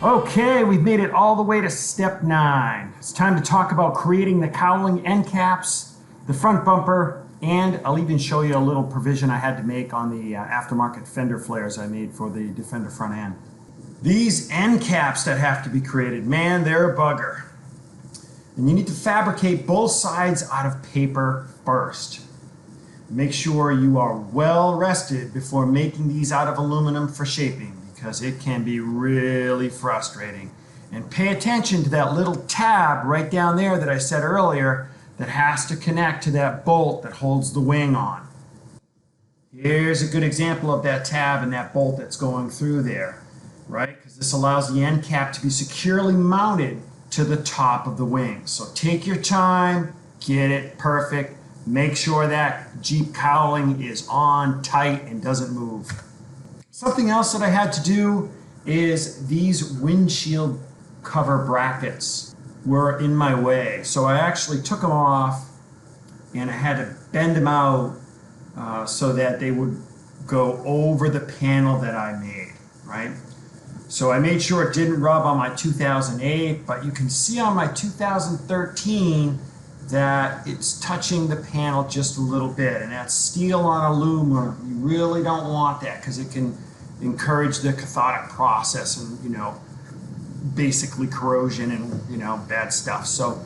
Okay, we've made it all the way to step 9. It's time to talk about creating the cowling end caps, the front bumper, and I'll even show you a little provision I had to make on the aftermarket fender flares I made for the Defender front end. These end caps that have to be created, man, they're a bugger. And you need to fabricate both sides out of paper first. Make sure you are well rested before making these out of aluminum for shaping, because it can be really frustrating. And pay attention to that little tab right down there that I said earlier that has to connect to that bolt that holds the wing on. Here's a good example of that tab and that bolt that's going through there, right? Because this allows the end cap to be securely mounted to the top of the wing. So take your time, get it perfect, make sure that Jeep cowling is on tight and doesn't move. Something else that I had to do is these windshield cover brackets were in my way. So I actually took them off and I had to bend them out so that they would go over the panel that I made, right? So I made sure it didn't rub on my 2008, but you can see on my 2013 that it's touching the panel just a little bit, and that's steel on aluminum. You really don't want that because it can encourage the cathodic process and, basically corrosion and, bad stuff. So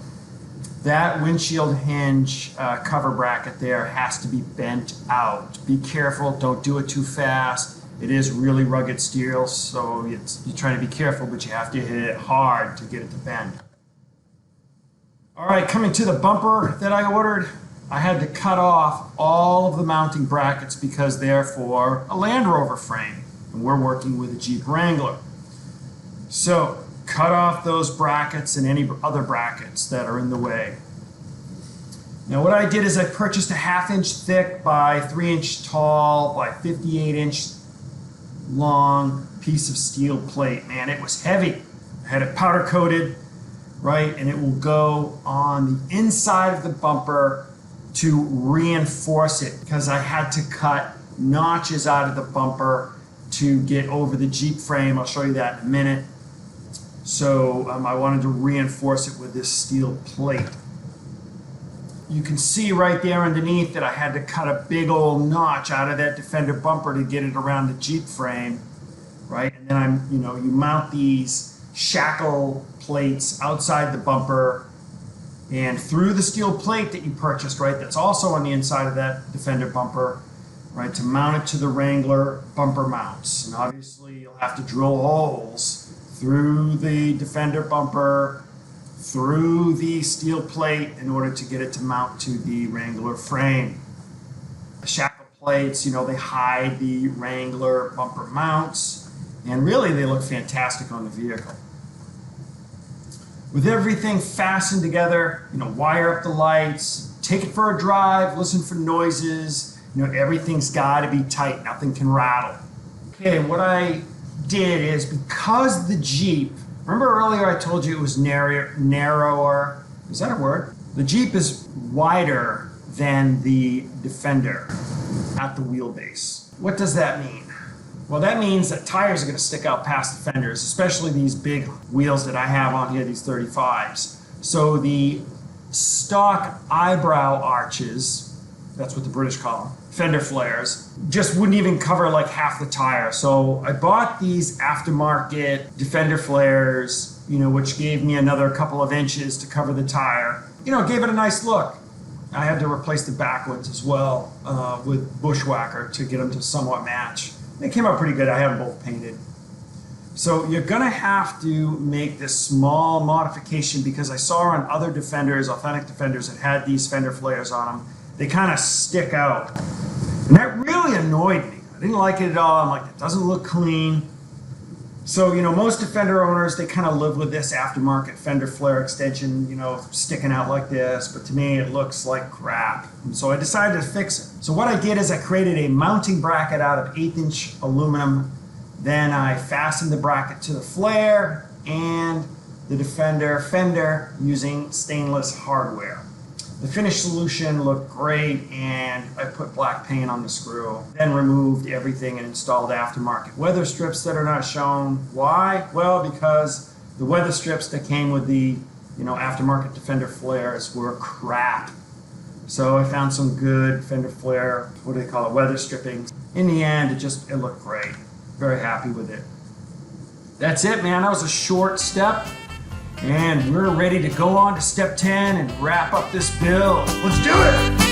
that windshield hinge cover bracket there has to be bent out. Be careful, don't do it too fast. It is really rugged steel, so you're trying to be careful, but you have to hit it hard to get it to bend. All right, coming to the bumper that I ordered, I had to cut off all of the mounting brackets because they're for a Land Rover frame, and we're working with a Jeep Wrangler. So cut off those brackets and any other brackets that are in the way. Now what I did is I purchased a 1/2 inch thick by 3 inch tall by 58 inch long piece of steel plate. Man, it was heavy. I had it powder coated, right? And it will go on the inside of the bumper to reinforce it, because I had to cut notches out of the bumper to get over the Jeep frame. I'll show you that in a minute. So I wanted to reinforce it with this steel plate. You can see right there underneath that I had to cut a big old notch out of that Defender bumper to get it around the Jeep frame, right? And then you mount these shackle plates outside the bumper and through the steel plate that you purchased, right? That's also on the inside of that Defender bumper, right? To mount it to the Wrangler bumper mounts. And obviously you'll have to drill holes through the Defender bumper, through the steel plate in order to get it to mount to the Wrangler frame. The shackle plates, they hide the Wrangler bumper mounts, and really they look fantastic on the vehicle. With everything fastened together, wire up the lights, take it for a drive, listen for noises, everything's got to be tight, nothing can rattle. Okay, what I did is, because the Jeep, remember earlier I told you it was narrower, is that a word? The Jeep is wider than the Defender at the wheelbase. What does that mean? Well, that means that tires are going to stick out past the fenders, especially these big wheels that I have on here, these 35s. So the stock eyebrow arches, that's what the British call them, fender flares, just wouldn't even cover like half the tire. So I bought these aftermarket Defender flares, which gave me another couple of inches to cover the tire. Gave it a nice look. I had to replace the back ones as well with Bushwhacker to get them to somewhat match. They came out pretty good. I have them both painted. So you're going to have to make this small modification, because I saw on other Defenders, authentic Defenders, that had these fender flares on them, they kind of stick out. And that really annoyed me. I didn't like it at all. I'm like, it doesn't look clean. So, most Defender owners, they kind of live with this aftermarket fender flare extension, sticking out like this. But to me, it looks like crap. And so I decided to fix it. So what I did is I created a mounting bracket out of 1/8 inch aluminum. Then I fastened the bracket to the flare and the Defender fender using stainless hardware. The finished solution looked great, and I put black paint on the screw. Then removed everything and installed aftermarket weather strips that are not shown. Why? Well, because the weather strips that came with the aftermarket Defender flares were crap. So I found some good fender flare, what do they call it, weather stripping. In the end, it looked great. Very happy with it. That's it, man. That was a short step. And we're ready to go on to step 10 and wrap up this build. Let's do it!